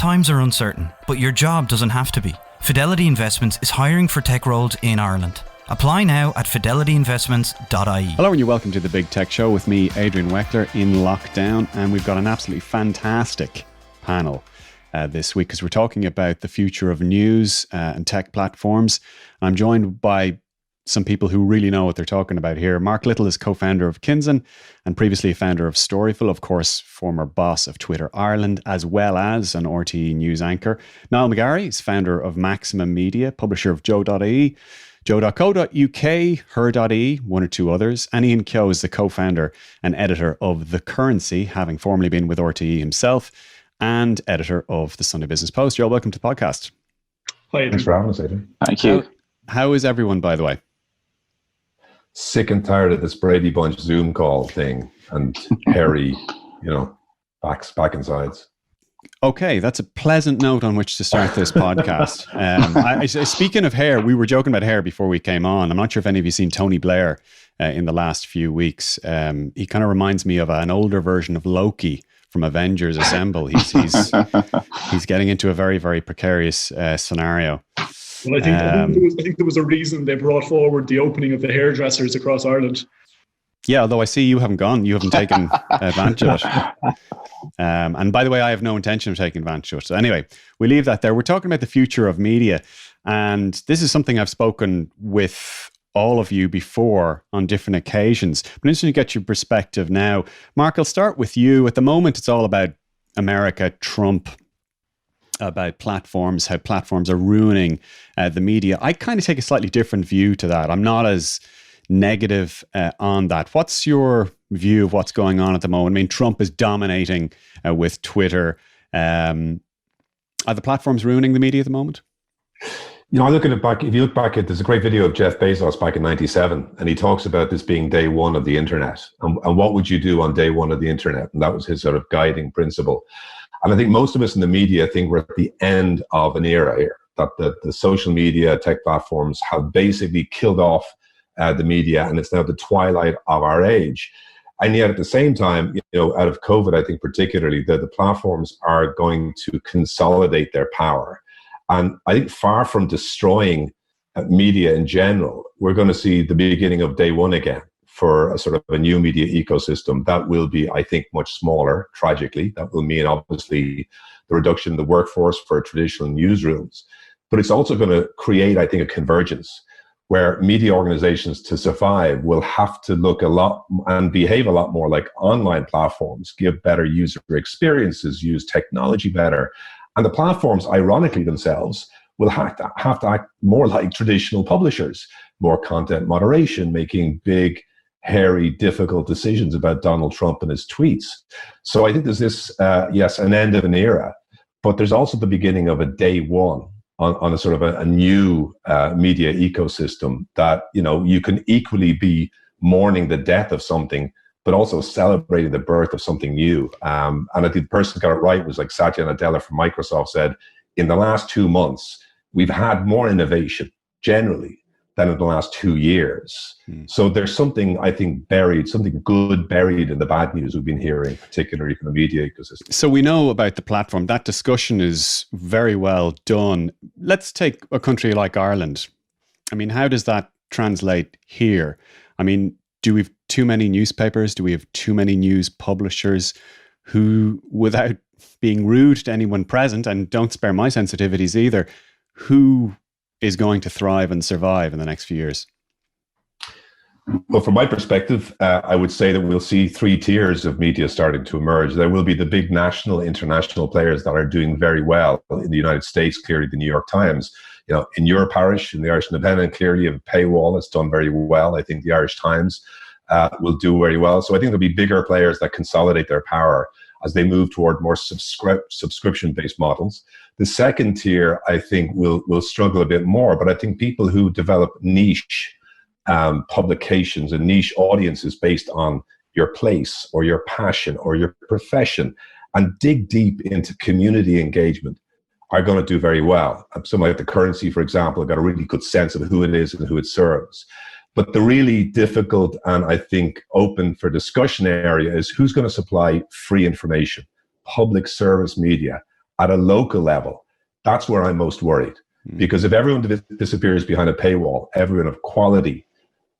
Times are uncertain, but your job doesn't have to be. Fidelity Investments is hiring for tech roles in Ireland. Apply now at fidelityinvestments.ie. Hello and you're welcome to The Big Tech Show with me, Adrian Weckler, in lockdown. And we've got an absolutely fantastic panel this week because we're talking about the future of news and tech platforms. I'm joined by some people who really know what they're talking about here. Mark Little is co-founder of Kinzen and previously a founder of Storyful, of course, former boss of Twitter Ireland, as well as an RTE news anchor. Niall McGarry is founder of Maximum Media, publisher of Joe.ie, Joe.co.uk, Her.ie, one or two others. And Ian Kehoe is the co-founder and editor of The Currency, having formerly been with RTE himself, and editor of the Sunday Business Post. Joe, welcome to the podcast. Hi, Adrian. Thanks for having us, Adrian. Thank you. How is everyone, by the way? Sick and tired of this Brady Bunch Zoom call thing and hairy, back and sides. Okay, that's a pleasant note on which to start this podcast. Speaking of hair, we were joking about hair before we came on. I'm not sure if any of you seen Tony Blair in the last few weeks. He kind of reminds me of an older version of Loki from Avengers Assemble. He's getting into a very, very precarious scenario. Well, I think there was a reason they brought forward the opening of the hairdressers across Ireland. Yeah, although I see you haven't gone. You haven't taken advantage of it. And by the way, I have no intention of taking advantage of it. So anyway, we leave that there. We're talking about the future of media. And this is something I've spoken with all of you before on different occasions. But interesting to get your perspective now. Mark, I'll start with you. At the moment, it's all about America, Trump, about platforms, how platforms are ruining the media. I kind of take a slightly different view to that. I'm not as negative on that. What's your view of what's going on at the moment? I mean, Trump is dominating with Twitter. Are the platforms ruining the media at the moment? I look at it back. If you look back at, there's a great video of Jeff Bezos back in '97, and he talks about this being day one of the internet, and what would you do on day one of the internet? And that was his sort of guiding principle. And I think most of us in the media think we're at the end of an era here, that the social media tech platforms have basically killed off the media, and it's now the twilight of our age. And yet at the same time, out of COVID, I think particularly, that the platforms are going to consolidate their power. And I think far from destroying media in general, we're going to see the beginning of day one again for a sort of a new media ecosystem that will be, I think, much smaller, tragically. That will mean, obviously, the reduction in the workforce for traditional newsrooms. But it's also going to create, I think, a convergence where media organizations, to survive, will have to look a lot and behave a lot more like online platforms, give better user experiences, use technology better. And the platforms, ironically themselves, will have to act more like traditional publishers, more content moderation, making big, hairy, difficult decisions about Donald Trump and his tweets. So I think there's this, yes, an end of an era, but there's also the beginning of a day one on a sort of a new media ecosystem that, you can equally be mourning the death of something, but also celebrating the birth of something new. And I think the person who got it right was like Satya Nadella from Microsoft said, in the last 2 months, we've had more innovation generally than in the last 2 years. So there's something, I think, buried, something good buried in the bad news we've been hearing, particularly from the media ecosystem. So we know about the platform. That discussion is very well done. Let's take a country like Ireland. I mean, how does that translate here? I mean, do we have too many newspapers? Do we have too many news publishers who, without being rude to anyone present, and don't spare my sensitivities either, who is going to thrive and survive in the next few years? Well, from my perspective, I would say that we'll see 3 tiers of media starting to emerge. There will be the big national, international players that are doing very well. In the United States, clearly the New York Times. In your parish, in the Irish Independent, clearly you have a paywall that's done very well. I think the Irish Times will do very well. So I think there'll be bigger players that consolidate their power as they move toward more subscription-based models. The second tier, I think, will struggle a bit more, but I think people who develop niche publications and niche audiences based on your place or your passion or your profession and dig deep into community engagement are going to do very well. Something like The Currency, for example, got a really good sense of who it is and who it serves. But the really difficult and I think open for discussion area is who's going to supply free information, public service media, at a local level, that's where I'm most worried. Because if everyone disappears behind a paywall, everyone of quality,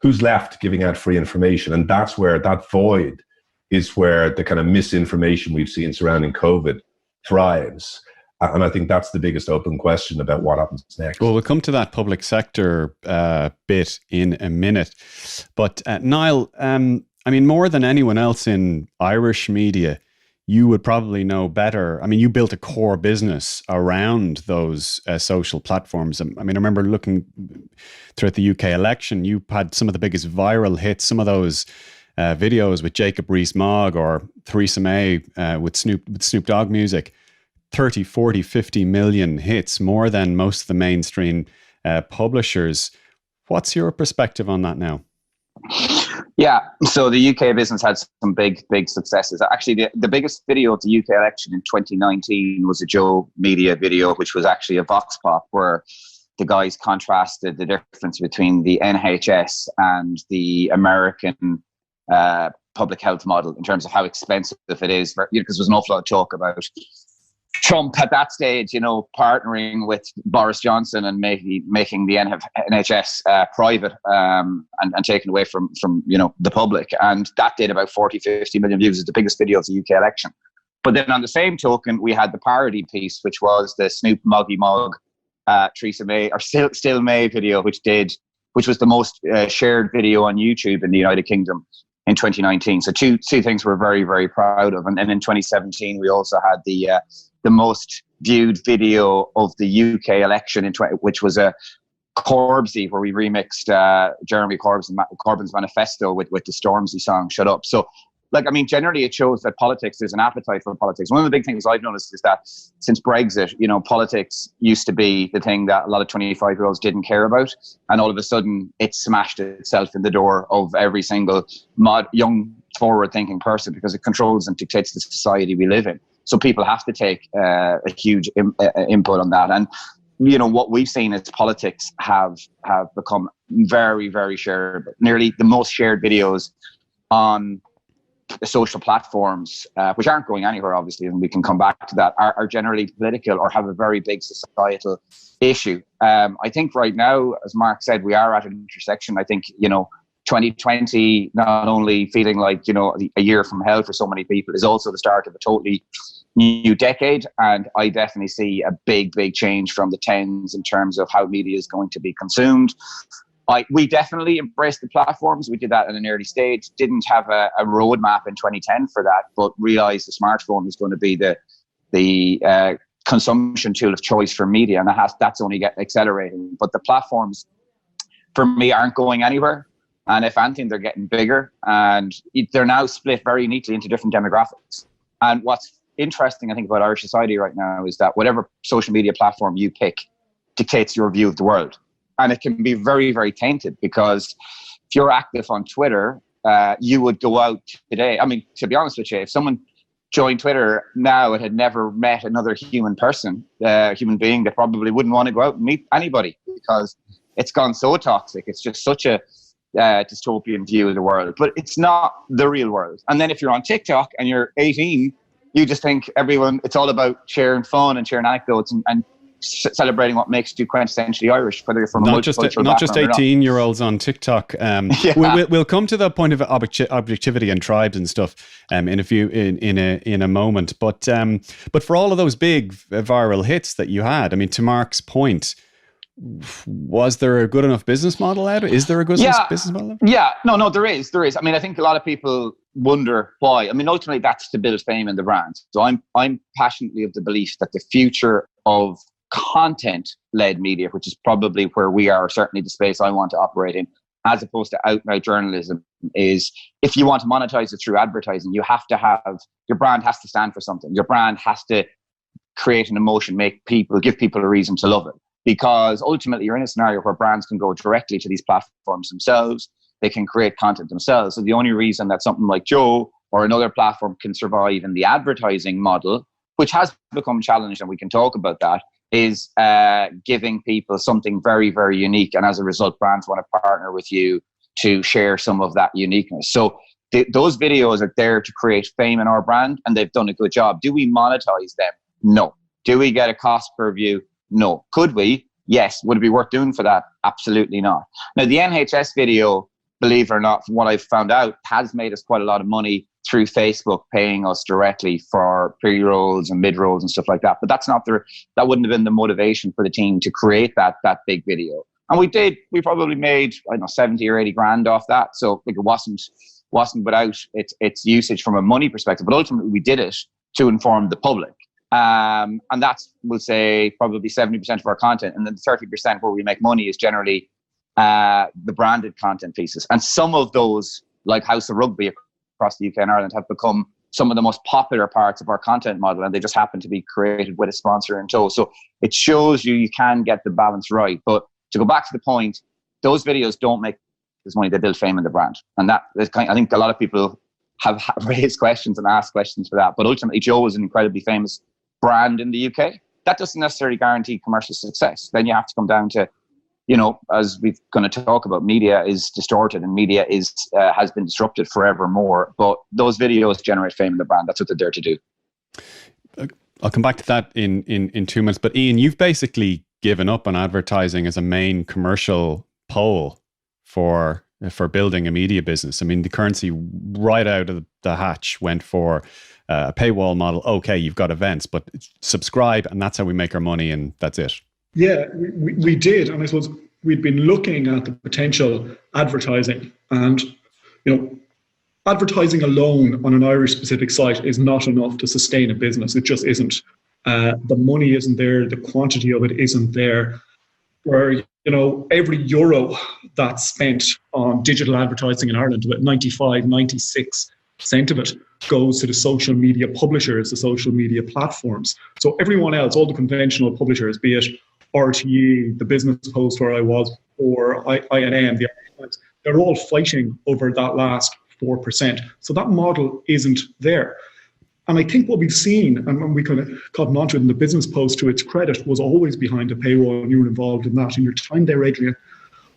who's left giving out free information? And that's where that void is, where the kind of misinformation we've seen surrounding COVID thrives. And I think that's the biggest open question about what happens next. Well, we'll come to that public sector bit in a minute. But Niall, I mean, more than anyone else in Irish media, you would probably know better. I mean, you built a core business around those social platforms. I mean, I remember looking throughout the UK election, you had some of the biggest viral hits, some of those videos with Jacob Rees-Mogg or Theresa May with Snoop Dogg music, 30, 40, 50 million hits, more than most of the mainstream publishers. What's your perspective on that now? Yeah, so the UK business had some big successes. Actually, the biggest video of the UK election in 2019 was a Joe Media video, which was actually a vox pop where the guys contrasted the difference between the NHS and the American public health model in terms of how expensive it is, because there's an awful lot of talk about Trump at that stage, partnering with Boris Johnson and making the NHS private and taken away from the public. And that did about 40, 50 million views. It's the biggest video of the UK election. But then on the same token, we had the parody piece, which was the Snoop Moggy Mogg, Theresa May, or Still May video, which was the most shared video on YouTube in the United Kingdom in 2019. So two things we're very, very proud of. And then in 2017, we also had the most viewed video of the UK election, which was a Corbsy, where we remixed Jeremy Corbyn's manifesto with the Stormzy song, Shut Up. So, generally it shows that there's an appetite for politics. One of the big things I've noticed is that since Brexit, politics used to be the thing that a lot of 25-year-olds didn't care about. And all of a sudden, it smashed itself in the door of every single young, forward-thinking person, because it controls and dictates the society we live in. So people have to take a huge input on that. And, what we've seen is politics have become very, very shared. Nearly the most shared videos on the social platforms, which aren't going anywhere, obviously, and we can come back to that, are generally political or have a very big societal issue. I think right now, as Mark said, we are at an intersection. I think, 2020, not only feeling like, a year from hell for so many people, is also the start of a totally new decade. And I definitely see a big change from the tens in terms of how media is going to be consumed. We definitely embraced the platforms. We did that in an early stage. Didn't have a roadmap in 2010 for that, but realized the smartphone was going to be the consumption tool of choice for media, and that's only getting accelerating. But the platforms, for me, aren't going anywhere. And if anything, they're getting bigger, and they're now split very neatly into different demographics. And what's interesting, I think, about Irish society right now is that whatever social media platform you pick dictates your view of the world. And it can be very, very tainted, because if you're active on Twitter, you would go out today. I mean, to be honest with you, if someone joined Twitter now and had never met another human being, they probably wouldn't want to go out and meet anybody, because it's gone so toxic. It's just such a dystopian view of the world, but it's not the real world. And then if you're on TikTok and you're 18, you just think it's all about sharing fun and sharing anecdotes and celebrating what makes you quintessentially Irish, whether you're from not just 18-year-olds on TikTok. We'll come to the point of objectivity and tribes and stuff in a moment. But for all of those big viral hits that you had, I mean, to Mark's point, was there a good enough business model out of it? Is there a good enough business model out of it? Yeah, no, there is. I mean, I think a lot of people wonder why. I mean, ultimately, that's to build fame in the brand. So I'm passionately of the belief that the future of content-led media, which is probably where we are, certainly the space I want to operate in, as opposed to out-and-out journalism, is if you want to monetize it through advertising, you have to have, your brand has to stand for something. Your brand has to create an emotion, give people a reason to love it. Because ultimately you're in a scenario where brands can go directly to these platforms themselves. They can create content themselves. So the only reason that something like Joe or another platform can survive in the advertising model, which has become challenged, and we can talk about that, is giving people something very, very unique. And as a result, brands want to partner with you to share some of that uniqueness. So those videos are there to create fame in our brand, and they've done a good job. Do we monetize them? No. Do we get a cost per view? No. Could we? Yes. Would it be worth doing for that? Absolutely not. Now, the NHS video, believe it or not, from what I've found out, has made us quite a lot of money through Facebook paying us directly for pre-rolls and mid-rolls and stuff like that. But that wouldn't have been the motivation for the team to create that big video. And we probably made, I don't know, 70 or 80 grand off that. So like, it wasn't without its usage from a money perspective, but ultimately we did it to inform the public. And that's, we'll say, probably 70% of our content. And then the 30% where we make money is generally the branded content pieces. And some of those, like House of Rugby across the UK and Ireland, have become some of the most popular parts of our content model, and they just happen to be created with a sponsor in tow. So it shows you can get the balance right. But to go back to the point, those videos don't make as money. They build fame in the brand. And that is I think a lot of people have raised questions and asked questions for that. But ultimately, Joe is an incredibly famous brand in the UK. That doesn't necessarily guarantee commercial success. Then you have to come down to, as we're going to talk about, media is distorted and media has been disrupted forevermore. But those videos generate fame in the brand. That's what they're there to do. I'll come back to that in 2 minutes. But Ian, you've basically given up on advertising as a main commercial pole for building a media business. I mean, the currency right out of the hatch went for a paywall model. Okay, you've got events, but subscribe, and that's how we make our money, and that's it. Yeah, we did. And I suppose we'd been looking at the potential advertising, and, advertising alone on an Irish specific site is not enough to sustain a business. It just isn't. The money isn't there. The quantity of it isn't there. Where, every euro that's spent on digital advertising in Ireland, about 96% of it goes to the social media publishers, the social media platforms. So everyone else, all the conventional publishers, be it RTE, the Business Post where I was, or INM, they're all fighting over that last 4%. So that model isn't there. And I think what we've seen, and we kind of gotten onto it in the Business Post to its credit, was always behind a paywall, and you were involved in that in your time there, Adrian.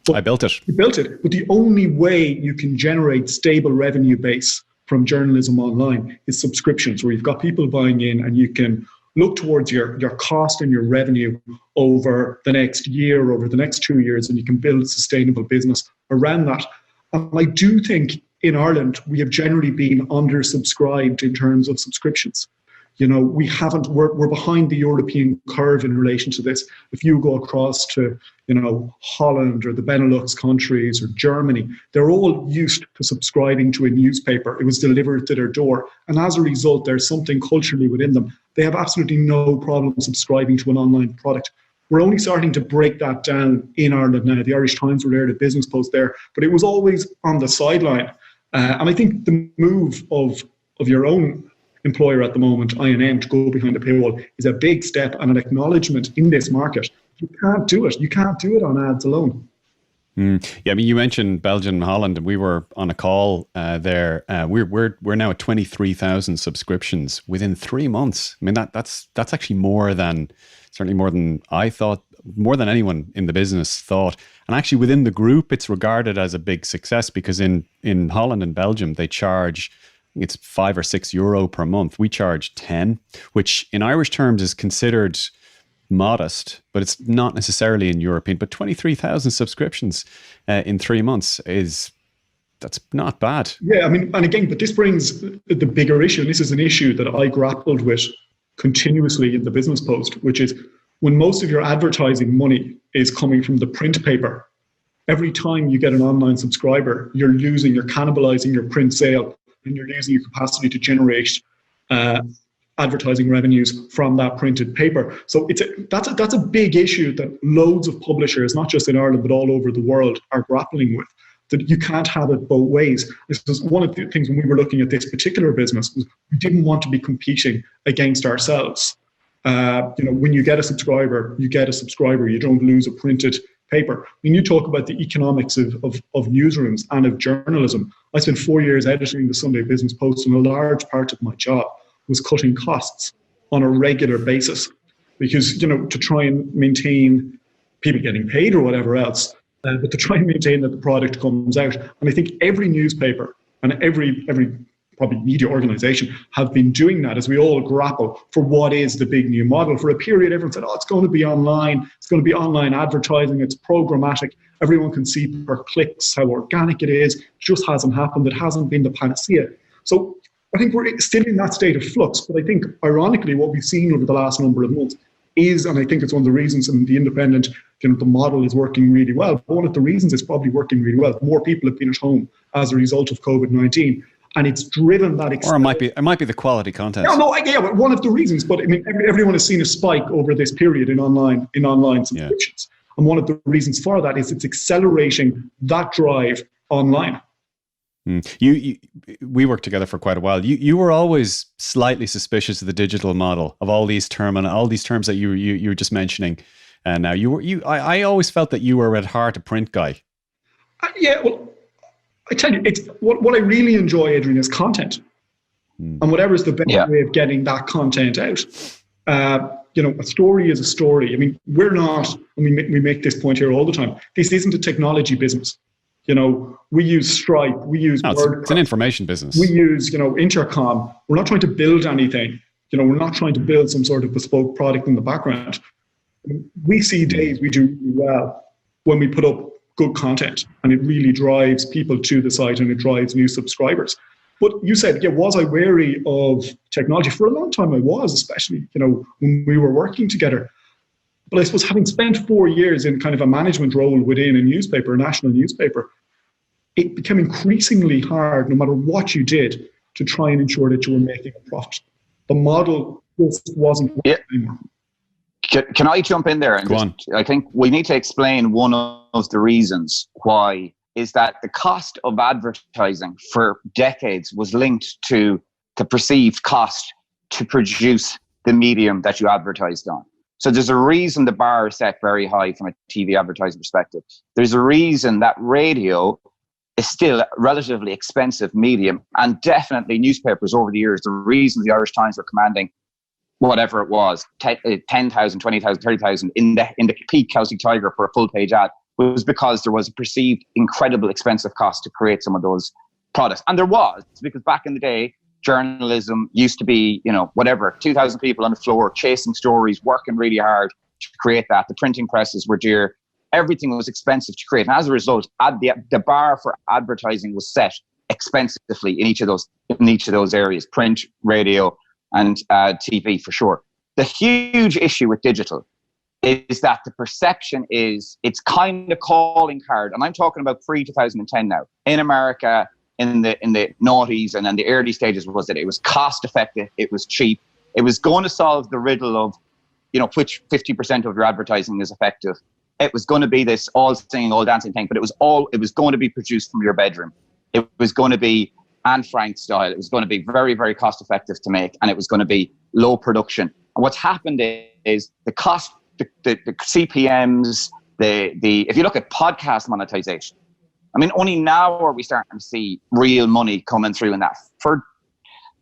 But I built it. You built it. But the only way you can generate stable revenue base from journalism online is subscriptions, where you've got people buying in and you can look towards your cost and your revenue over the next year, over the next 2 years, and you can build a sustainable business around that. And I do think in Ireland, we have generally been undersubscribed in terms of subscriptions. We're behind the European curve in relation to this. If you go across to, Holland or the Benelux countries or Germany, they're all used to subscribing to a newspaper. It was delivered to their door. And as a result, there's something culturally within them. They have absolutely no problem subscribing to an online product. We're only starting to break that down in Ireland now. The Irish Times were there, the Business Post there, but it was always on the sideline. And I think the move of your own employer at the moment, INM, to go behind a paywall is a big step and an acknowledgement in this market. You can't do it. You can't do it on ads alone. Yeah, I mean, you mentioned Belgium and Holland, and we were on a call there. We're now at 23,000 subscriptions within 3 months. I mean, that's actually certainly more than I thought, more than anyone in the business thought. And actually within the group, it's regarded as a big success because in Holland and Belgium, they charge, I think it's €5 or €6 per month. We charge 10, which in Irish terms is considered modest, but it's not necessarily in European. But 23,000 subscriptions in 3 months that's not bad. Yeah, I mean, and again, but this brings the bigger issue, and this is an issue that I grappled with continuously in the Business Post, which is when most of your advertising money is coming from the print paper, every time you get an online subscriber, you're cannibalizing your print sale, and you're losing your capacity to generate advertising revenues from that printed paper. So that's a big issue that loads of publishers, not just in Ireland, but all over the world, are grappling with. That you can't have it both ways. This was one of the things when we were looking at this particular business, was we didn't want to be competing against ourselves. When you get a subscriber, you get a subscriber. You don't lose a printed paper. When you talk about the economics of newsrooms and of journalism, I spent 4 years editing the Sunday Business Post, and a large part of my job was cutting costs on a regular basis because, to try and maintain people getting paid or whatever else, but to try and maintain that the product comes out. And I think every newspaper and every probably media organization, have been doing that as we all grapple for what is the big new model. For a period, everyone said, oh, it's going to be online. It's going to be online advertising. It's programmatic. Everyone can see per clicks how organic it is. It just hasn't happened. It hasn't been the panacea. So I think we're still in that state of flux. But I think, ironically, what we've seen over the last number of months is, and I think it's one of the reasons in the independent, the model is working really well. One of the reasons it's probably working really well, more people have been at home as a result of COVID-19. And it's driven that. Or it might be the quality content. But one of the reasons. But I mean, everyone has seen a spike over this period in online subscriptions, and one of the reasons for that is it's accelerating that drive online. We worked together for quite a while. You were always slightly suspicious of the digital model, of all these terms that you were just mentioning. And now I always felt that you were at heart a print guy. Well, I tell you, it's what I really enjoy, Adrian, is content, and whatever is the best way of getting that content out. A story is a story. I mean, we're not, and we make this point here all the time. This isn't a technology business. We use Stripe, we use WordPress. It's an information business. We use, Intercom. We're not trying to build anything. We're not trying to build some sort of bespoke product in the background. We see days we do really well when we put up good content, and it really drives people to the site and it drives new subscribers. But you said, was I wary of technology? For a long time I was, especially, when we were working together. But I suppose having spent 4 years in kind of a management role within a newspaper, a national newspaper, it became increasingly hard, no matter what you did, to try and ensure that you were making a profit. The model just wasn't working anymore. Can I jump in there? And I think we need to explain one of the reasons why is that the cost of advertising for decades was linked to the perceived cost to produce the medium that you advertised on. So there's a reason the bar is set very high from a TV advertising perspective. There's a reason that radio is still a relatively expensive medium, and definitely newspapers over the years, the reason the Irish Times were commanding whatever it was, 10,000, 20,000, 30,000 in the peak Celtic Tiger for a full page ad was because there was a perceived incredible expensive cost to create some of those products. And there was, because back in the day, journalism used to be, 2,000 people on the floor chasing stories, working really hard to create that. The printing presses were dear. Everything was expensive to create. And as a result, the bar for advertising was set expensively in each of those areas, print, radio, and TV for sure. The huge issue with digital is that the perception is it's kind of calling card, and I'm talking about pre-2010 now. In America, in the noughties and in the early stages, was that it was cost effective, it was cheap, it was going to solve the riddle of, which 50% of your advertising is effective. It was going to be this all singing, all dancing thing, but it was going to be produced from your bedroom. It was going to be Anne Frank style. It was going to be very, very cost effective to make, and it was going to be low production. And what's happened is the cost, the CPMs, if you look at podcast monetization, I mean, only now are we starting to see real money coming through in that. For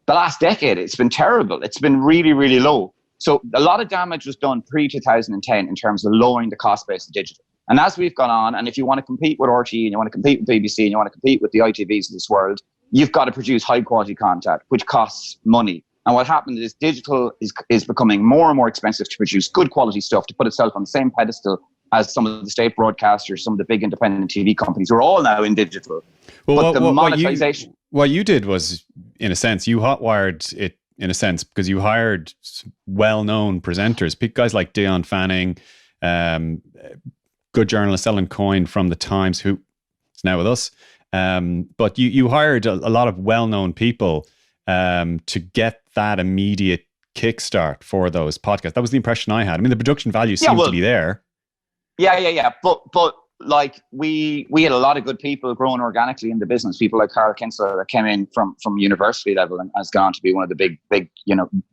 the last decade, it's been terrible. It's been really, really low. So a lot of damage was done pre-2010 in terms of lowering the cost base of digital. And as we've gone on, and if you want to compete with RTE and you want to compete with BBC and you want to compete with the ITVs of this world, you've got to produce high quality content, which costs money. And what happened is digital is becoming more and more expensive to produce good quality stuff, to put itself on the same pedestal as some of the state broadcasters, some of the big independent TV companies who are all now in digital. Well, but the monetization. What you did was, in a sense, you hotwired it, in a sense, because you hired well-known presenters, guys like Dion Fanning, good journalist Ellen Coyne from The Times, who is now with us. But you hired a lot of well-known people to get that immediate kickstart for those podcasts. That was the impression I had. I mean, the production value seemed to be there. Yeah. But like we had a lot of good people growing organically in the business. People like Carl Kinsler that came in from university level and has gone to be one of the big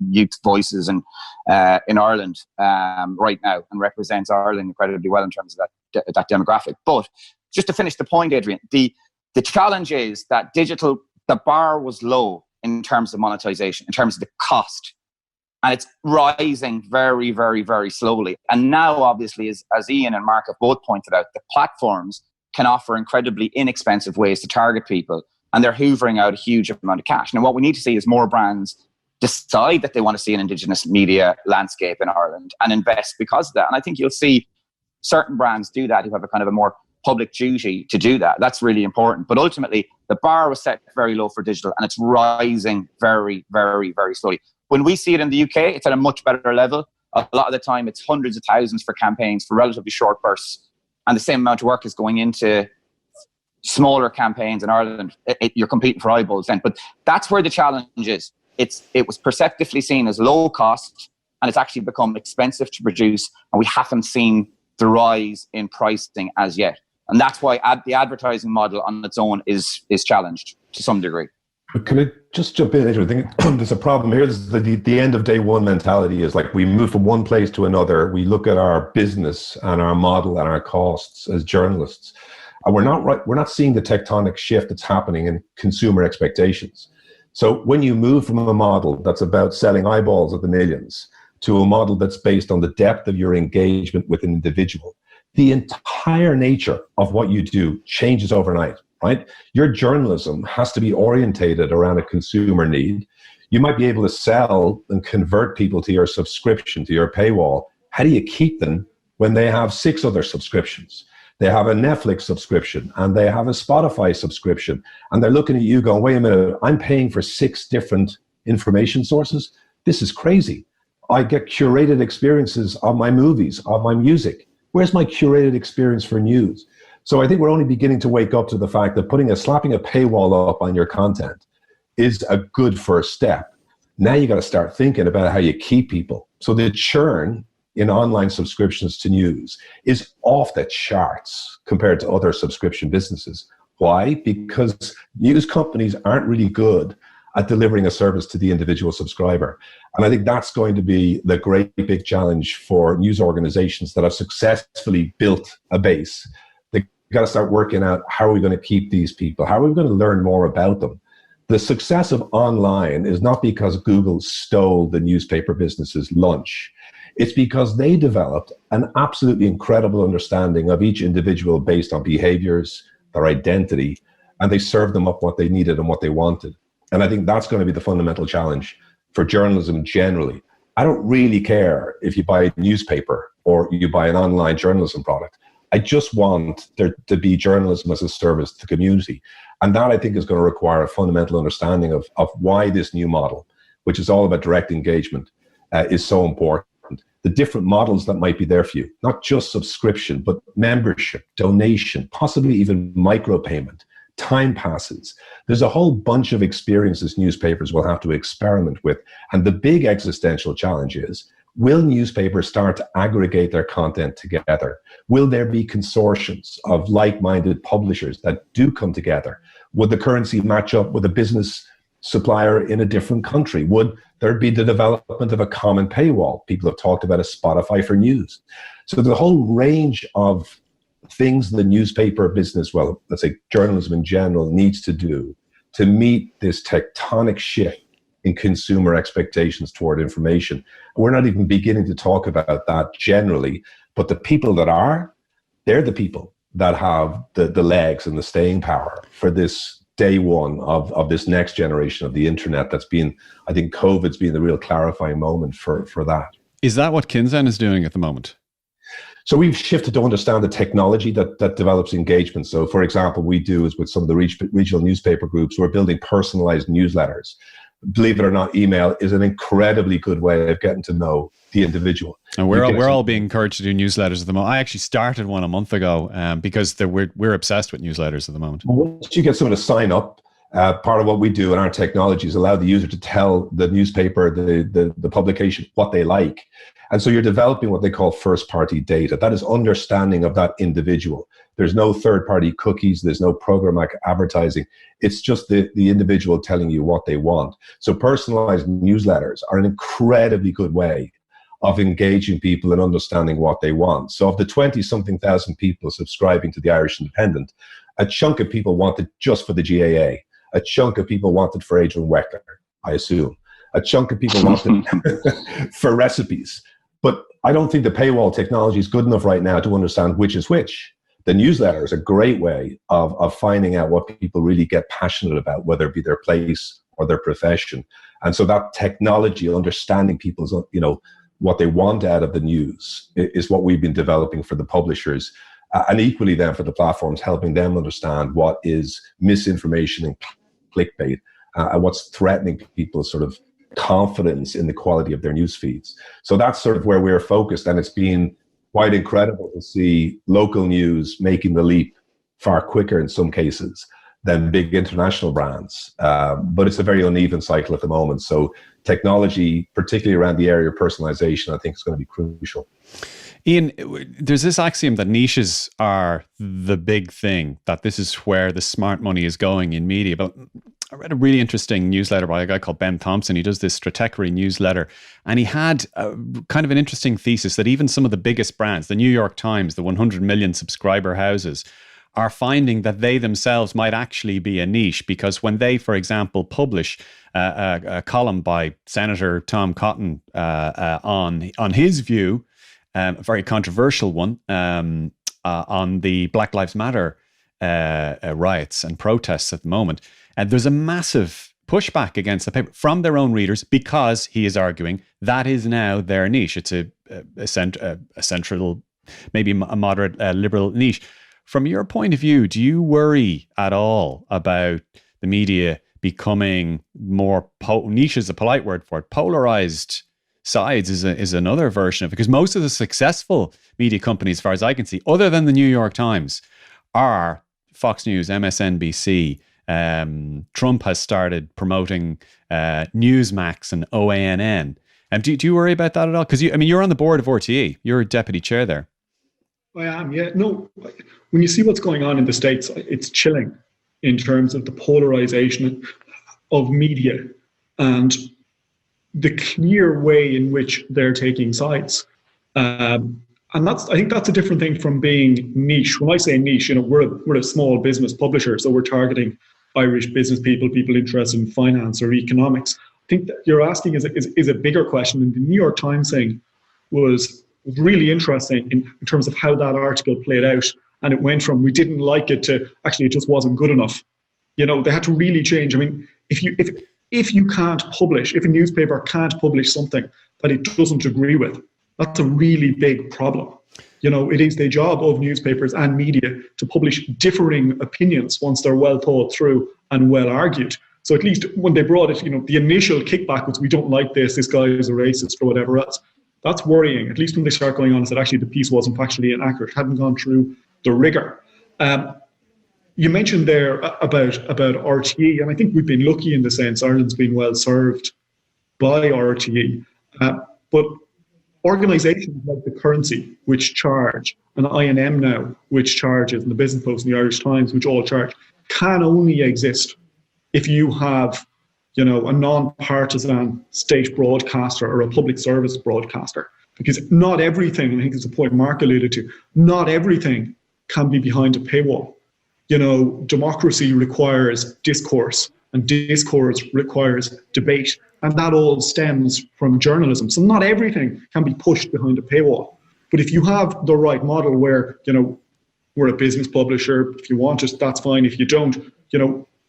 youth voices in Ireland right now, and represents Ireland incredibly well in terms of that demographic. But just to finish the point, Adrian, the challenge is that digital, the bar was low in terms of monetization, in terms of the cost. And it's rising very, very, very slowly. And now, obviously, as Ian and Mark have both pointed out, the platforms can offer incredibly inexpensive ways to target people. and they're hoovering out a huge amount of cash. Now, what we need to see is more brands decide that they want to see an Indigenous media landscape in Ireland and invest because of that. And I think you'll see certain brands do that who have a kind of a more public duty to do that. That's really important. But ultimately, the bar was set very low for digital, and it's rising very, very, very slowly. When we see it in the UK, it's at a much better level. A lot of the time, it's hundreds of thousands for campaigns for relatively short bursts. And the same amount of work is going into smaller campaigns in Ireland. You're competing for eyeballs then. But that's where the challenge is. It was perceptively seen as low cost, and it's actually become expensive to produce, and we haven't seen the rise in pricing as yet. And that's why the advertising model on its own is challenged to some degree. Can I just jump in, Adrian? I think there's a problem here. This is the end of day one mentality is like we move from one place to another. We look at our business and our model and our costs as journalists. And we're not seeing the tectonic shift that's happening in consumer expectations. So when you move from a model that's about selling eyeballs at the millions to a model that's based on the depth of your engagement with an individual, the entire nature of what you do changes overnight, right? Your journalism has to be orientated around a consumer need. You might be able to sell and convert people to your subscription, to your paywall. How do you keep them when they have 6 other subscriptions? They have a Netflix subscription and they have a Spotify subscription, and they're looking at you going, wait a minute, I'm paying for 6 different information sources. This is crazy. I get curated experiences of my movies, of my music. Where's my curated experience for news? So I think we're only beginning to wake up to the fact that slapping a paywall up on your content is a good first step. Now you got to start thinking about how you keep people. So the churn in online subscriptions to news is off the charts compared to other subscription businesses. Why? Because news companies aren't really good at delivering a service to the individual subscriber. And I think that's going to be the great big challenge for news organizations that have successfully built a base. They've got to start working out, how are we going to keep these people? How are we going to learn more about them? The success of online is not because Google stole the newspaper business's lunch. It's because they developed an absolutely incredible understanding of each individual based on behaviors, their identity, and they served them up what they needed and what they wanted. And I think that's going to be the fundamental challenge for journalism generally. I don't really care if you buy a newspaper or you buy an online journalism product. I just want there to be journalism as a service to the community. And that, I think, is going to require a fundamental understanding of why this new model, which is all about direct engagement, is so important. The different models that might be there for you, not just subscription, but membership, donation, possibly even micropayment, time passes. There's a whole bunch of experiences newspapers will have to experiment with. And the big existential challenge is, will newspapers start to aggregate their content together? Will there be consortiums of like-minded publishers that do come together? Would the currency match up with a business supplier in a different country? Would there be the development of a common paywall? People have talked about a Spotify for news. So the whole range of things the newspaper business, well, let's say journalism in general, needs to do to meet this tectonic shift in consumer expectations toward information. We're not even beginning to talk about that generally, but the people that are, they're the people that have the legs and the staying power for this day one of this next generation of the internet. That's been, I think COVID's been the real clarifying moment for that. Is that what Kinzen is doing at the moment? So we've shifted to understand the technology that develops engagement. So for example, we do is with some of the regional newspaper groups, we're building personalized newsletters. Believe it or not, email is an incredibly good way of getting to know the individual. And we're all being encouraged to do newsletters at the moment. I actually started one a month ago because we're obsessed with newsletters at the moment. Once you get someone to sign up, part of what we do in our technology is allow the user to tell the newspaper, the publication, what they like. And so you're developing what they call first-party data. That is understanding of that individual. There's no third-party cookies. There's no programmatic advertising. It's just the individual telling you what they want. So personalized newsletters are an incredibly good way of engaging people and understanding what they want. So of the 20-something thousand people subscribing to the Irish Independent, a chunk of people wanted just for the GAA. A chunk of people wanted for Adrian Weckler, I assume. A chunk of people wanted for recipes. But I don't think the paywall technology is good enough right now to understand which is which. the newsletter is a great way of finding out what people really get passionate about, whether it be their place or their profession. And so that technology, understanding people's, what they want out of the news, is what we've been developing for the publishers. And equally then for the platforms, helping them understand what is misinformation and clickbait, and what's threatening people's sort of confidence in the quality of their news feeds. So that's sort of where we're focused. And it's been quite incredible to see local news making the leap far quicker in some cases than big international brands. But it's a very uneven cycle at the moment. So technology, particularly around the area of personalization, I think is going to be crucial. Ian, there's this axiom that niches are the big thing, that this is where the smart money is going in media. But I read a really interesting newsletter by a guy called Ben Thompson. He does this stratechery newsletter, and he had kind of an interesting thesis that even some of the biggest brands, the New York Times, the 100 million subscriber houses, are finding that they themselves might actually be a niche, because when they, for example, publish a column by Senator Tom Cotton on his view, a very controversial one, on the Black Lives Matter riots and protests at the moment, and there's a massive pushback against the paper from their own readers, because he is arguing that is now their niche. It's a central, maybe a moderate liberal niche. From your point of view, do you worry at all about the media becoming more niche is a polite word for it, polarized sides is another version of it? Because most of the successful media companies, as far as I can see, other than the New York Times, are Fox News, MSNBC. Trump has started promoting Newsmax and OANN. Do you worry about that at all? Because you're on the board of RTE. You're deputy chair there. I am, yeah. No, when you see what's going on in the States, it's chilling in terms of the polarization of media and the clear way in which they're taking sides. And I think that's a different thing from being niche. When I say niche, we're a small business publisher, so we're targeting Irish business people interested in finance or economics. I think that you're asking is a bigger question. And the New York Times thing was really interesting in terms of how that article played out. And it went from we didn't like it to actually it just wasn't good enough. They had to really change. I mean, if you can't publish, if a newspaper can't publish something that it doesn't agree with, that's a really big problem. It is the job of newspapers and media to publish differing opinions once they're well thought through and well argued. So at least when they brought it, the initial kickback was, we don't like this guy is a racist or whatever else. That's worrying. At least when they start going on and said, actually, the piece wasn't factually inaccurate, hadn't gone through the rigor. You mentioned there about RTE, and I think we've been lucky in the sense Ireland's been well served by RTE. But organisations like the Currency, which charge, and INM now, which charges, and the Business Post and the Irish Times, which all charge, can only exist if you have, a non-partisan state broadcaster or a public service broadcaster. Because not everything, and I think it's the point Mark alluded to, not everything can be behind a paywall. Democracy requires discourse, and discourse requires debate, and that all stems from journalism. So not everything can be pushed behind a paywall. But if you have the right model where, we're a business publisher, if you want it, that's fine. If you don't,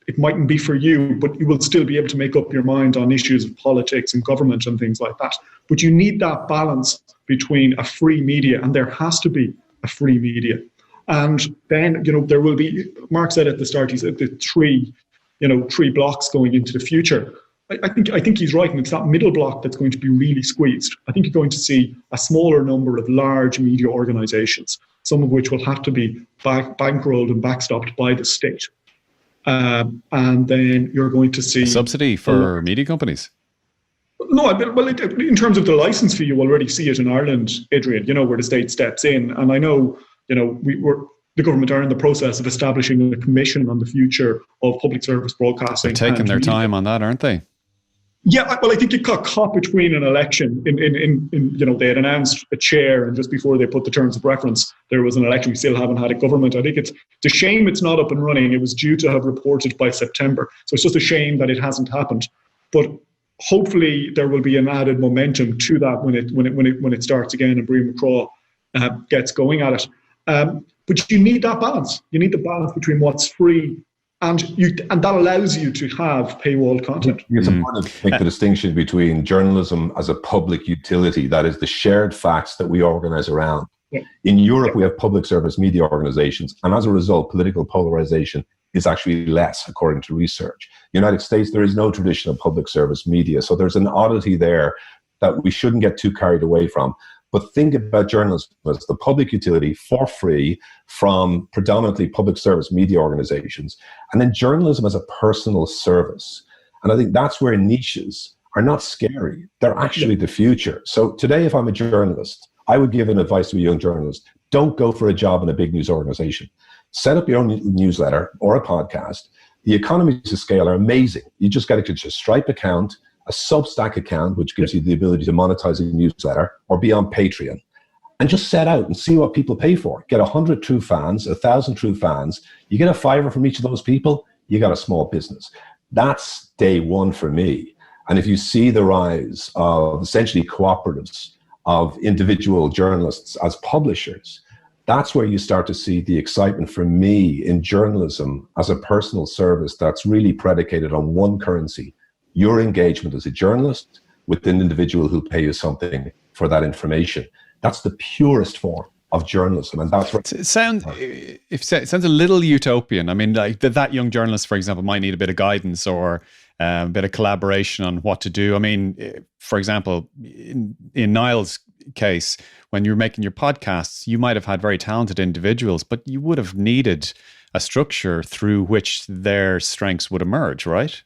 it mightn't be for you, but you will still be able to make up your mind on issues of politics and government and things like that. But you need that balance between a free media, and there has to be a free media. And then, there will be, Mark said at the start, he said the three blocks going into the future. I think he's right, and it's that middle block that's going to be really squeezed. I think you're going to see a smaller number of large media organizations, some of which will have to be bankrolled and backstopped by the state. And then you're going to see... subsidy for media companies? No, well, in terms of the license fee, you already see it in Ireland, Adrian, where the state steps in. And I know, the government are in the process of establishing a commission on the future of public service broadcasting. They're taking their time on that, aren't they? Yeah, well, I think it got caught between an election. They had announced a chair, and just before they put the terms of reference, there was an election. We still haven't had a government. I think it's a shame it's not up and running. It was due to have reported by September, so it's just a shame that it hasn't happened. But hopefully, there will be an added momentum to that when it starts again, and Brian McCraw gets going at it. But you need that balance. You need the balance between what's free and that allows you to have paywall content. It's important to make the distinction between journalism as a public utility, that is the shared facts that we organize around. Yeah. In Europe, we have public service media organizations, and as a result, political polarization is actually less, according to research. United States, there is no tradition of public service media, so there's an oddity there that we shouldn't get too carried away from. But think about journalism as the public utility for free from predominantly public service media organizations, and then journalism as a personal service. And I think that's where niches are not scary. They're actually the future. So today, if I'm a journalist, I would give an advice to a young journalist: don't go for a job in a big news organization. Set up your own newsletter or a podcast. The economies of scale are amazing. You just got to get your Stripe account, a Substack account, which gives you the ability to monetize a newsletter, or be on Patreon, and just set out and see what people pay for. Get 100 true fans, 1,000 true fans. You get a $5 from each of those people, you got a small business. That's day one for me. And if you see the rise of essentially cooperatives of individual journalists as publishers, that's where you start to see the excitement for me in journalism as a personal service that's really predicated on one currency: your engagement as a journalist with an individual who'll pay you something for that information. That's the purest form of journalism, and that's what it sounds a little utopian. I mean, like that young journalist, for example, might need a bit of guidance or a bit of collaboration on what to do. I mean, for example, in Niall's case, when you're making your podcasts, you might have had very talented individuals, but you would have needed a structure through which their strengths would emerge, right?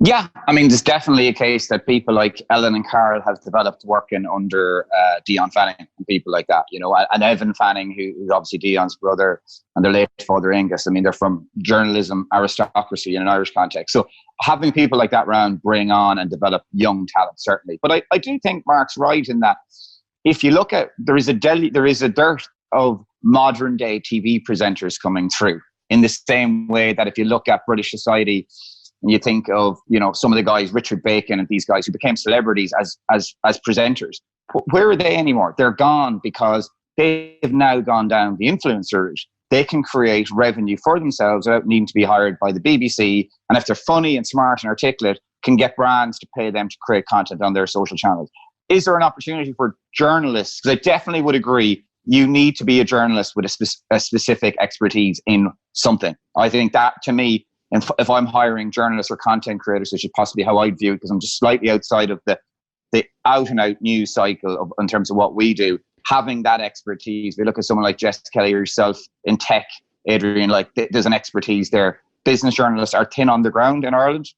Yeah, I mean, there's definitely a case that people like Ellen and Carl have developed working under Dion Fanning and people like that, you know, and Evan Fanning, who's obviously Dion's brother, and their late father Angus. I mean, they're from journalism aristocracy in an Irish context. So having people like that around bring on and develop young talent, certainly. But I do think Mark's right in that if you look at, there is a dearth of modern day TV presenters coming through, in the same way that if you look at British society, and you think of, you know, some of the guys, Richard Bacon and these guys who became celebrities as presenters. Where are they anymore? They're gone because they've now gone down the influencer route. They can create revenue for themselves without needing to be hired by the BBC. And if they're funny and smart and articulate, can get brands to pay them to create content on their social channels. Is there an opportunity for journalists? Because I definitely would agree, you need to be a journalist with a specific expertise in something. I think that, to me, and if I'm hiring journalists or content creators, which is possibly how I'd view it, because I'm just slightly outside of the out-and-out news cycle in terms of what we do, having that expertise. We look at someone like Jess Kelly or yourself in tech, Adrian, like there's an expertise there. Business journalists are thin on the ground in Ireland,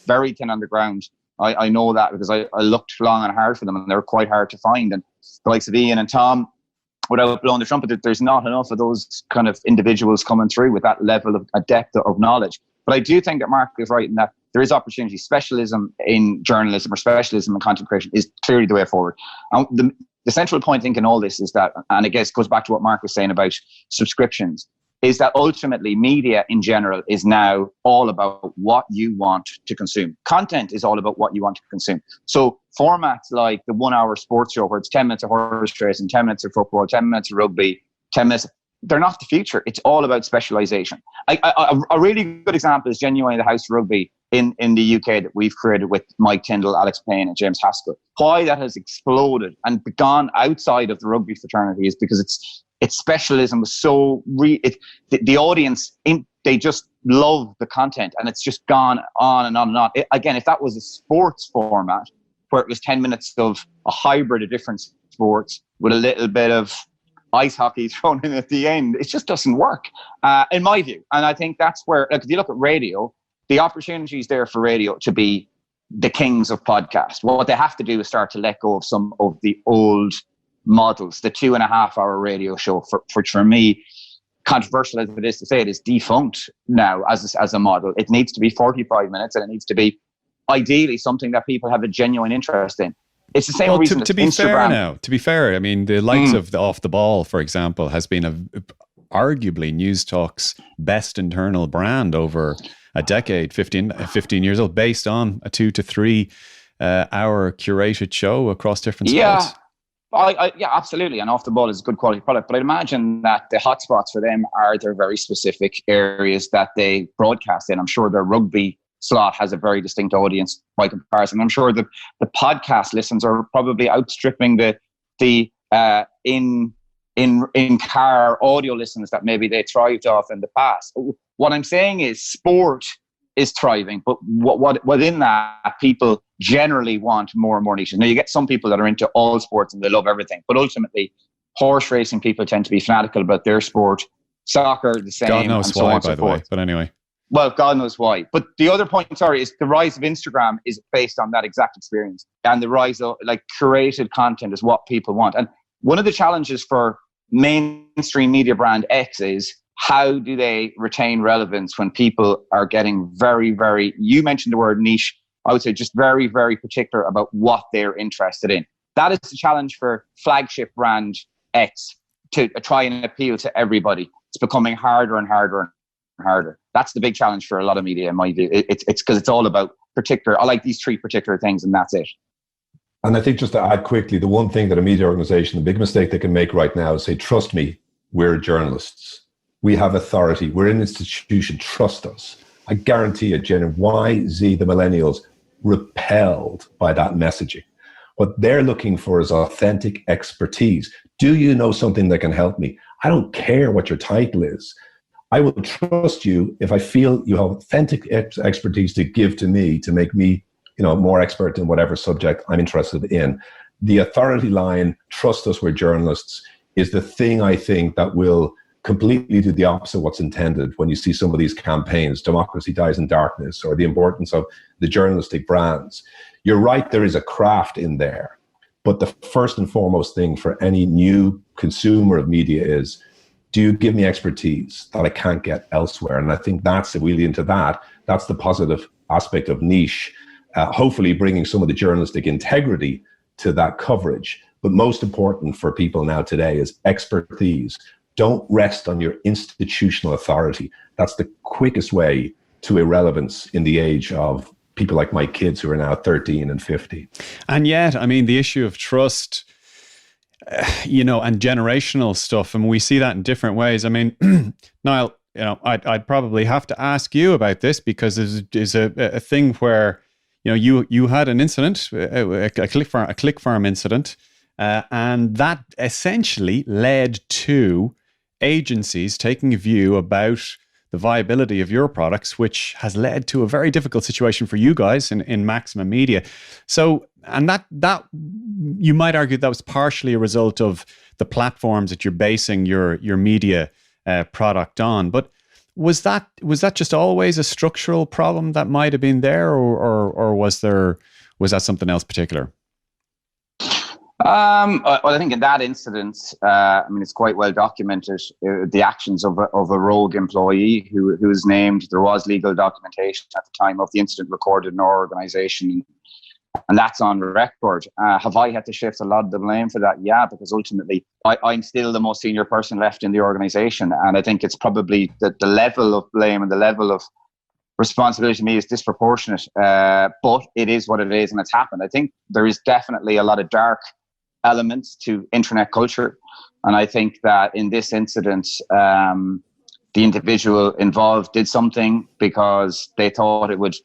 very thin on the ground. I know that because I looked long and hard for them, and they're quite hard to find. And the likes of Ian and Tom, without blowing the trumpet, there's not enough of those kind of individuals coming through with that level of a depth of knowledge. But I do think that Mark is right in that there is opportunity. Specialism in journalism or specialism in content creation is clearly the way forward. And the central point, I think, in all this is that, and I guess it goes back to what Mark was saying about subscriptions, is that ultimately media in general is now all about what you want to consume. Content is all about what you want to consume. So formats like the 1 hour sports show where it's 10 minutes of horse racing, 10 minutes of football, 10 minutes of rugby, 10 minutes, they're not the future. It's all about specialization. A really good example is genuinely the House of Rugby in the UK that we've created with Mike Tyndall, Alex Payne and James Haskell. Why that has exploded and gone outside of the rugby fraternity is because its specialism was so the audience they just love the content, and it's just gone on and on and on. Again, if that was a sports format where it was 10 minutes of a hybrid of different sports with a little bit of ice hockey thrown in at the end, it just doesn't work, in my view. And I think that's where, like, if you look at radio, the opportunity is there for radio to be the kings of podcast. What they have to do is start to let go of some of the old models. The 2.5 hour radio show, for me, controversial as it is to say, it is defunct now as a model. It needs to be 45 minutes, and it needs to be ideally something that people have a genuine interest in. It's the same reason to be Instagram. To be fair, I mean, the likes of the Off the Ball, for example, has been arguably News Talk's best internal brand over a decade, 15 years old, based on a 2 to 3 hour curated show across different sports. Yeah, absolutely. And off the ball is a good quality product. But I'd imagine that the hotspots for them are their very specific areas that they broadcast in. I'm sure their rugby slot has a very distinct audience by comparison. I'm sure the podcast listens are probably outstripping the in-car audio listens that maybe they thrived off in the past. What I'm saying is sport is thriving, but what within that, people generally want more and more niches. Now, you get some people that are into all sports and they love everything, but ultimately, horse racing people tend to be fanatical about their sport. Soccer, the same. God knows why, by the way. But anyway. Well, God knows why. But the other point, is the rise of Instagram is based on that exact experience, and the rise of curated content is what people want. And one of the challenges for mainstream media brand X is, how do they retain relevance when people are getting very, very, you mentioned the word niche, I would say just very, very particular about what they're interested in. That is the challenge for flagship brand X, to try and appeal to everybody. It's becoming harder and harder and harder. That's the big challenge for a lot of media, in my view. It's because it's all about I like these three particular things, and that's it. And I think, just to add quickly, the one thing that a media organization, the big mistake they can make right now is say, trust me, we're journalists. We have authority. We're an institution. Trust us. I guarantee you, Gen Y, Z, the millennials, repelled by that messaging. What they're looking for is authentic expertise. Do you know something that can help me? I don't care what your title is. I will trust you if I feel you have authentic expertise to give to me, to make me, more expert in whatever subject I'm interested in. The authority line, trust us, we're journalists, is the thing I think that will completely do the opposite of what's intended when you see some of these campaigns, democracy dies in darkness, or the importance of the journalistic brands. You're right, there is a craft in there. But the first and foremost thing for any new consumer of media is, do you give me expertise that I can't get elsewhere? And I think that's, if we lean into that, that's the positive aspect of niche, hopefully bringing some of the journalistic integrity to that coverage. But most important for people now today is expertise. Don't rest on your institutional authority. That's the quickest way to irrelevance in the age of people like my kids who are now 13 and 50. And yet, I mean, the issue of trust, and generational stuff, and we see that in different ways. I mean, Niall, I'd probably have to ask you about this, because there's a thing where, you had an incident, a click farm incident, and that essentially led to agencies taking a view about the viability of your products, which has led to a very difficult situation for you guys in Maximum Media. So, and that you might argue that was partially a result of the platforms that you're basing your media product on. But was that just always a structural problem that might have been there, or was that something else particular? Well, I think in that incident, it's quite well documented, the actions of a rogue employee who was named. There was legal documentation at the time of the incident recorded in our organization, and that's on record. Have I had to shift a lot of the blame for that? Yeah, because ultimately I'm still the most senior person left in the organization, and I think it's probably the level of blame and the level of responsibility to me is disproportionate, but it is what it is, and it's happened. I think there is definitely a lot of dark elements to internet culture, and I think that in this incident, the individual involved did something because they thought it would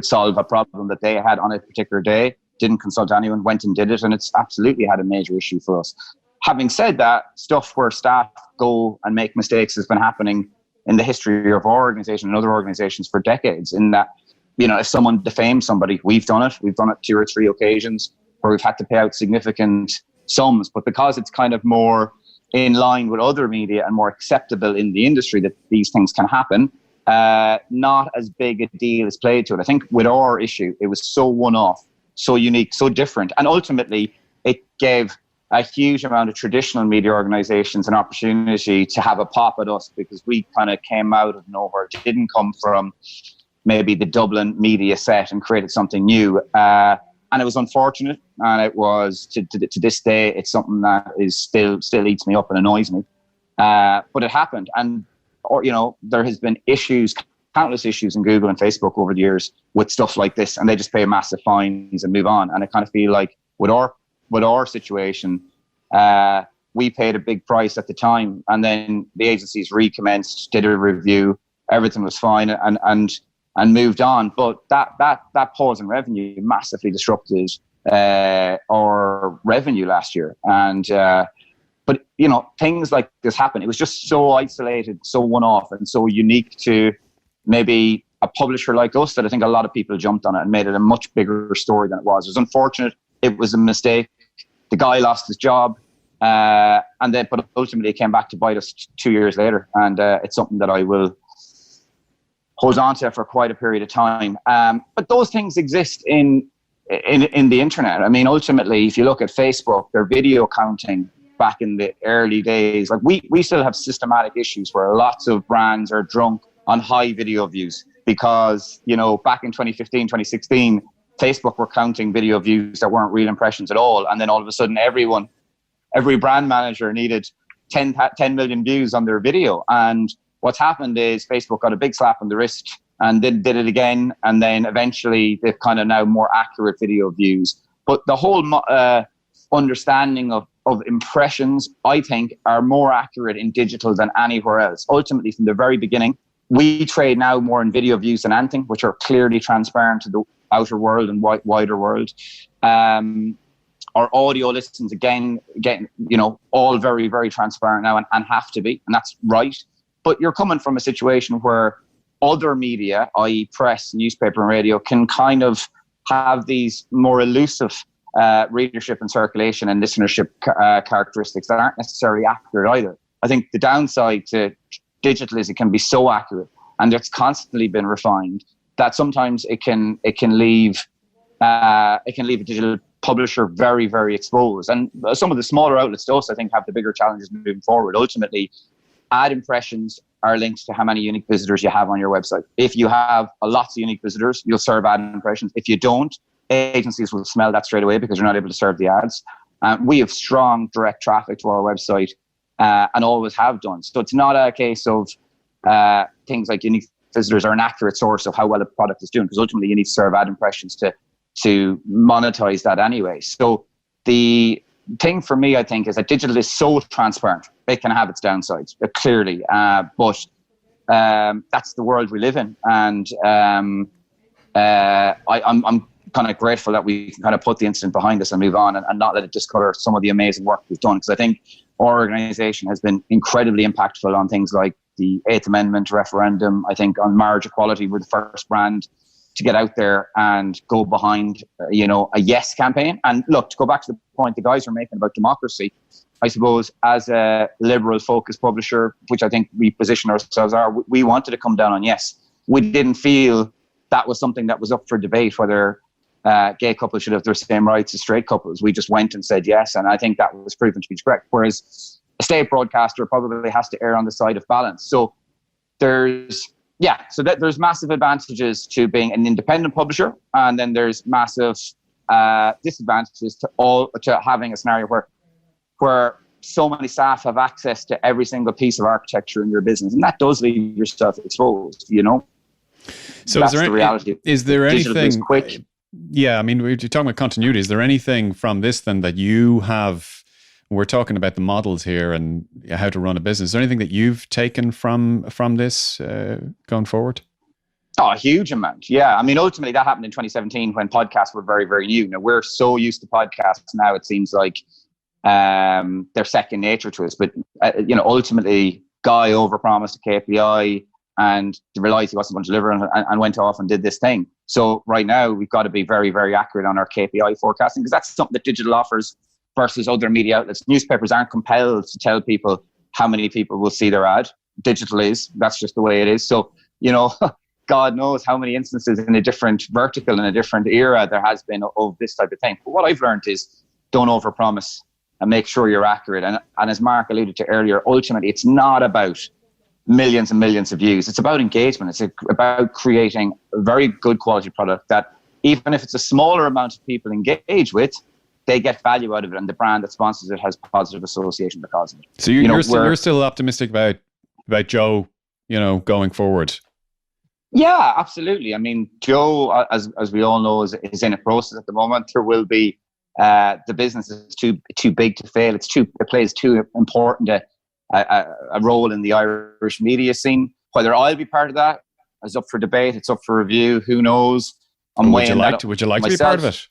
solve a problem that they had on a particular day, didn't consult anyone, went and did it, and it's absolutely had a major issue for us. Having said that, stuff where staff go and make mistakes has been happening in the history of our organization and other organizations for decades, in that, if someone defames somebody, we've done it 2 or 3 occasions where we've had to pay out significant sums, but because it's kind of more in line with other media and more acceptable in the industry that these things can happen, not as big a deal is played to it. I think with our issue, it was so one-off, so unique, so different, and ultimately it gave a huge amount of traditional media organizations an opportunity to have a pop at us, because we kind of came out of nowhere, didn't come from maybe the Dublin media set and created something new. And it was unfortunate, and it was to this day, it's something that is still eats me up and annoys me. But it happened, and there has been countless issues in Google and Facebook over the years with stuff like this, and they just pay massive fines and move on. And I kind of feel like with our situation, We paid a big price at the time, and then the agencies recommenced, did a review, everything was fine, and moved on. But that pause in revenue massively disrupted our revenue last year. And but things like this happen. It was just so isolated, so one-off, and so unique to maybe a publisher like us that I think a lot of people jumped on it and made it a much bigger story than it was. It was unfortunate. It was a mistake. The guy lost his job. But ultimately it came back to bite us 2 years later. And it's something that I will hold on to for quite a period of time. But those things exist in the internet. I mean, ultimately, if you look at Facebook, their video counting back in the early days, like we still have systematic issues where lots of brands are drunk on high video views because, back in 2015, 2016, Facebook were counting video views that weren't real impressions at all. And then all of a sudden, every brand manager needed 10 million views on their video. And what's happened is Facebook got a big slap on the wrist and then did it again. And then eventually they've kind of now more accurate video views. But the whole understanding of impressions, I think, are more accurate in digital than anywhere else. Ultimately, from the very beginning, we trade now more in video views than anything, which are clearly transparent to the outer world and wider world. Our audio listens, again, getting, all very, very transparent now and have to be, and that's right. But you're coming from a situation where other media, i.e. press, newspaper and radio, can kind of have these more elusive readership and circulation and listenership characteristics that aren't necessarily accurate either. I think the downside to digital is it can be so accurate and it's constantly been refined that sometimes it can leave a digital publisher very, very exposed. And some of the smaller outlets to us, I think, have the bigger challenges moving forward. Ultimately, ad impressions are linked to how many unique visitors you have on your website. If you have lots of unique visitors, you'll serve ad impressions. If you don't, agencies will smell that straight away because you're not able to serve the ads. We have strong direct traffic to our website and always have done. So it's not a case of things like unique visitors are an accurate source of how well a product is doing, because ultimately you need to serve ad impressions to monetize that anyway. So the thing for me, I think, is that digital is so transparent. It can have its downsides, clearly, but that's the world we live in. And I'm kind of grateful that we can kind of put the incident behind us and move on and not let it discolor some of the amazing work we've done. Because I think our organization has been incredibly impactful on things like the 8th Amendment referendum. I think on marriage equality, we're the first brand to get out there and go behind, a yes campaign. And look, to go back to the point the guys are making about democracy, I suppose as a liberal focused publisher, which I think we position ourselves are, we wanted to come down on yes. We didn't feel that was something that was up for debate, whether gay couples should have the same rights as straight couples. We just went and said yes. And I think that was proven to be correct. Whereas a state broadcaster probably has to err on the side of balance. So there's massive advantages to being an independent publisher, and then there's massive disadvantages to having a scenario where so many staff have access to every single piece of architecture in your business, and that does leave yourself exposed. So that's the reality. Is there Digital anything? is quick. Yeah, I mean, we're talking about continuity. Is there anything from this then that you have? We're talking about the models here and how to run a business. Is there anything that you've taken from this going forward? Oh, a huge amount. Yeah. I mean, ultimately that happened in 2017 when podcasts were very, very new. Now we're so used to podcasts now, it seems like they're second nature to us. But, ultimately Guy overpromised a KPI and realized he wasn't going to deliver and went off and did this thing. So right now we've got to be very, very accurate on our KPI forecasting, because that's something that digital offers versus other media outlets. Newspapers aren't compelled to tell people how many people will see their ad. Digital is. That's just the way it is. So, God knows how many instances in a different vertical, in a different era, there has been of this type of thing. But what I've learned is don't overpromise and make sure you're accurate. And as Mark alluded to earlier, ultimately, it's not about millions and millions of views. It's about engagement. It's about creating a very good quality product that even if it's a smaller amount of people engage with, they get value out of it, and the brand that sponsors it has positive association because of it. So you're still optimistic about Joe, going forward? Yeah, absolutely. I mean, Joe, as we all know, is in a process at the moment. There will be The business is too big to fail. It plays too important a role in the Irish media scene. Whether I'll be part of that is up for debate. It's up for review. Who knows? Would you like to be part of it?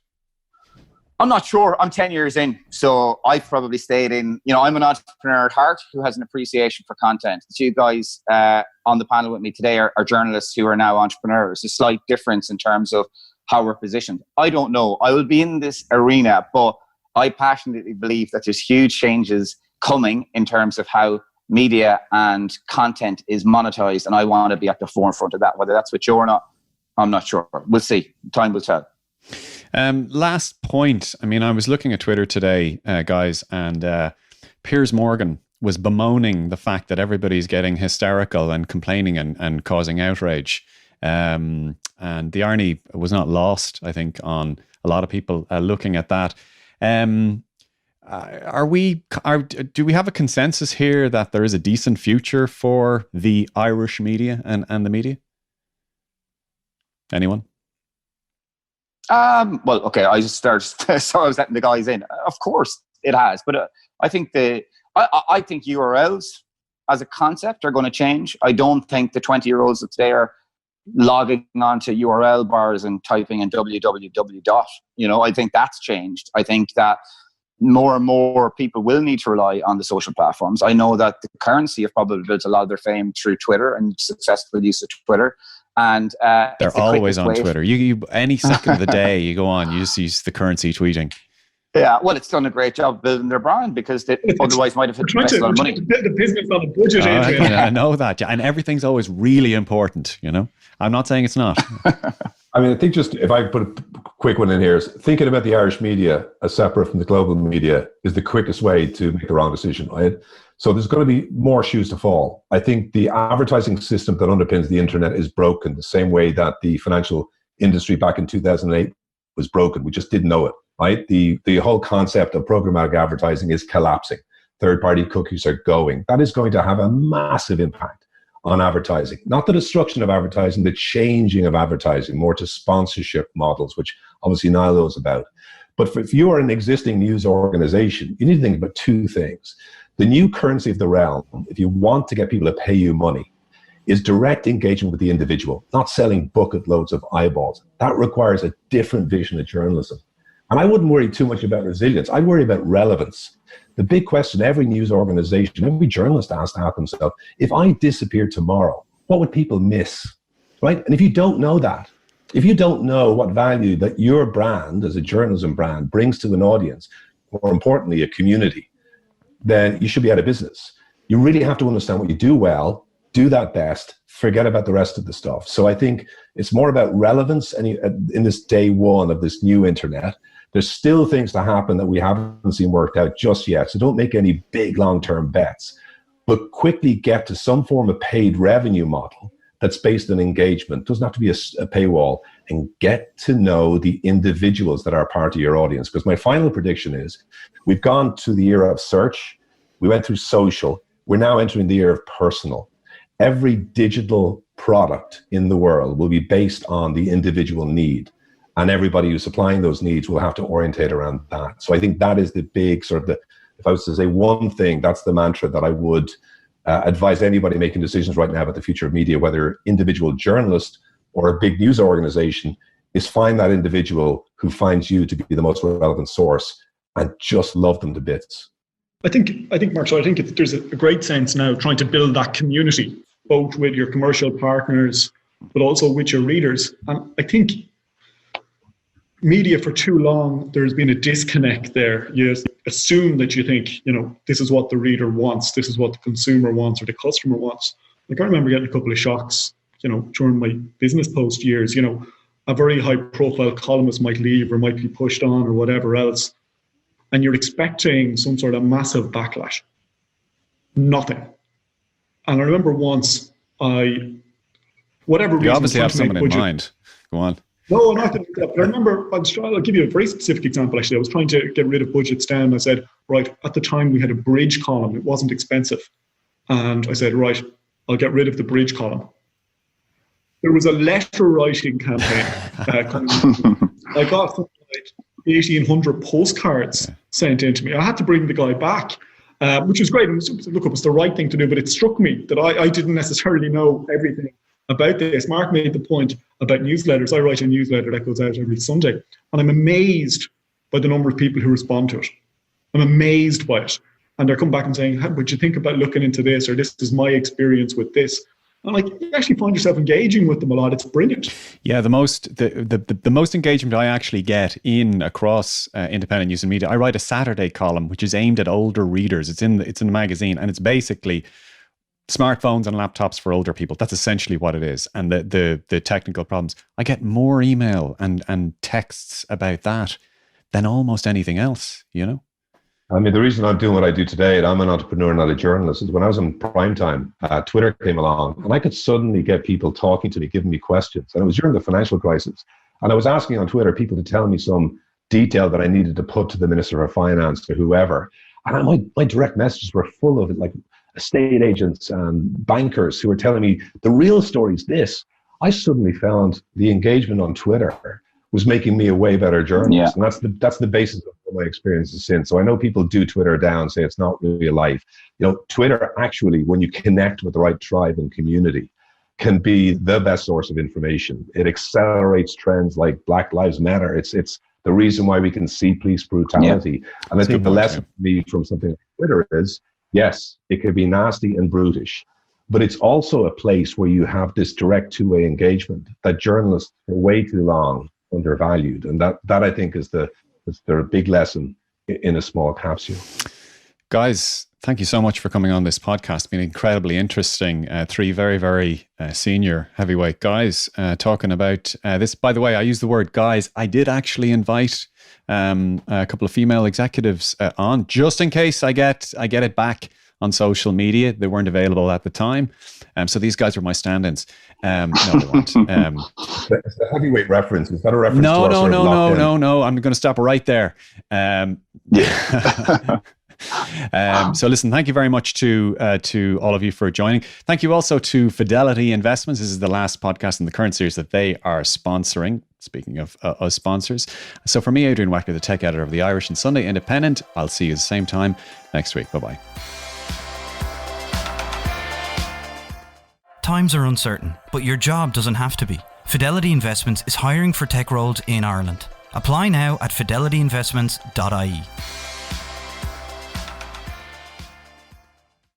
I'm not sure. I'm 10 years in, so I've probably stayed in. I'm an entrepreneur at heart who has an appreciation for content. The two guys on the panel with me today are journalists who are now entrepreneurs. A slight difference in terms of how we're positioned. I don't know. I will be in this arena, but I passionately believe that there's huge changes coming in terms of how media and content is monetized, and I want to be at the forefront of that. Whether that's with you or not, I'm not sure. We'll see. Time will tell. Last point. I mean, I was looking at Twitter today, guys, and Piers Morgan was bemoaning the fact that everybody's getting hysterical and complaining and causing outrage. And the irony was not lost, I think, on a lot of people looking at that. Do we have a consensus here that there is a decent future for the Irish media and the media? Anyone? Well, okay. I just started. So I was letting the guys in. Of course, it has. But I think I think URLs as a concept are going to change. I don't think the 20-year-olds of today are logging onto URL bars and typing in www. I think that's changed. I think that more and more people will need to rely on the social platforms. I know that the currency have probably built a lot of their fame through Twitter and successful use of Twitter. And they're always on Twitter. You any second of the day you go on, you just use the currency tweeting. Yeah, well, it's done a great job building their brand because they otherwise might have invested a lot of money. The business on a budget, Adrian. I know that, yeah. And everything's always really important. I'm not saying it's not. I mean, I think just if I put a quick one in here, is thinking about the Irish media as separate from the global media is the quickest way to make the wrong decision, right? So there's going to be more shoes to fall. I think the advertising system that underpins the internet is broken the same way that the financial industry back in 2008 was broken. We just didn't know it, right? The whole concept of programmatic advertising is collapsing. Third-party cookies are going. That is going to have a massive impact on advertising. Not the destruction of advertising, the changing of advertising, more to sponsorship models, which obviously Niall knows about. But if you are an existing news organization, you need to think about two things. The new currency of the realm, if you want to get people to pay you money, is direct engagement with the individual, not selling bucket loads of eyeballs. That requires a different vision of journalism. And I wouldn't worry too much about resilience. I'd worry about relevance. The big question every news organization, every journalist has to ask themselves, if I disappeared tomorrow, what would people miss, right? And if you don't know that, if you don't know what value that your brand as a journalism brand brings to an audience, more importantly, a community, then you should be out of business. You really have to understand what you do well, do that best, forget about the rest of the stuff. So I think it's more about relevance and in this day one of this new internet. There's still things to happen that we haven't seen worked out just yet. So don't make any big long-term bets, but quickly get to some form of paid revenue model that's based on engagement. It doesn't have to be a paywall, and get to know the individuals that are part of your audience. Because my final prediction is we've gone to the era of search. We went through social. We're now entering the era of personal. Every digital product in the world will be based on the individual need. And everybody who's supplying those needs will have to orientate around that. So I think that is the big sort of if I was to say one thing, that's the mantra that I would advise anybody making decisions right now about the future of media, whether individual journalist or a big news organization, is find that individual who finds you to be the most relevant source and just love them to bits. I think, Mark, so I think there's a great sense now trying to build that community, both with your commercial partners, but also with your readers. And I think media for too long, there's been a disconnect there. You assume that you think, this is what the reader wants, this is what the consumer wants or the customer wants. Like I remember getting a couple of shocks, during my business post years, a very high profile columnist might leave or might be pushed on or whatever else. And you're expecting some sort of massive backlash. Nothing. And I remember once whatever reason. You obviously have someone in mind. Go on. No, not that. But I remember, I'll give you a very specific example, actually. I was trying to get rid of budgets down. I said, right, at the time we had a bridge column. It wasn't expensive. And I said, right, I'll get rid of the bridge column. There was a letter writing campaign coming. I got something like 1,800 postcards sent in to me. I had to bring the guy back, which was great. Look, it was the right thing to do, but it struck me that I didn't necessarily know everything about this. Mark made the point about newsletters. I write a newsletter that goes out every Sunday, and I'm amazed by the number of people who respond to it. I'm amazed by it. And they're coming back and saying, would you think about looking into this, or this is my experience with this? And like, you actually find yourself engaging with them a lot. It's brilliant. Yeah, the most engagement I actually get across independent news and media. I write a Saturday column which is aimed at older readers. It's in the magazine, and it's basically smartphones and laptops for older people. That's essentially what it is. And the technical problems. I get more email and texts about that than almost anything else, you know? I mean, the reason I'm doing what I do today, and I'm an entrepreneur, not a journalist, is when I was in prime time, Twitter came along, and I could suddenly get people talking to me, giving me questions. And it was during the financial crisis. And I was asking on Twitter people to tell me some detail that I needed to put to the Minister of Finance or whoever. And my direct messages were full of it, like estate agents and bankers who were telling me the real story is this. I suddenly found the engagement on Twitter was making me a way better journalist. Yeah. And that's the basis of my experiences since. So I know people do Twitter down, say it's not real life. You know, Twitter actually, when you connect with the right tribe and community, can be the best source of information. It accelerates trends like Black Lives Matter. It's the reason why we can see police brutality. Yeah. And I think the lesson for me from something like Twitter is, yes, it can be nasty and brutish, but it's also a place where you have this direct two-way engagement that journalists for way too long undervalued. And that I think is the big lesson in a small capsule. Guys, thank you so much for coming on this podcast. It's been incredibly interesting. Three very, very senior heavyweight guys talking about this. By the way, I use the word guys. I did actually invite a couple of female executives on, just in case I get it back on social media. They weren't available at the time. So these guys are my stand-ins. No, they weren't. It's a heavyweight reference. Is that a reference? No. I'm going to stop right there. So listen, thank you very much to all of you for joining. Thank you also to Fidelity Investments. This is the last podcast in the current series that they are sponsoring. Speaking of us sponsors. So for me, Adrian Wacker, the tech editor of the Irish and Sunday Independent, I'll see you at the same time next week. Bye-bye. Times are uncertain, but your job doesn't have to be. Fidelity Investments is hiring for tech roles in Ireland. Apply now at fidelityinvestments.ie.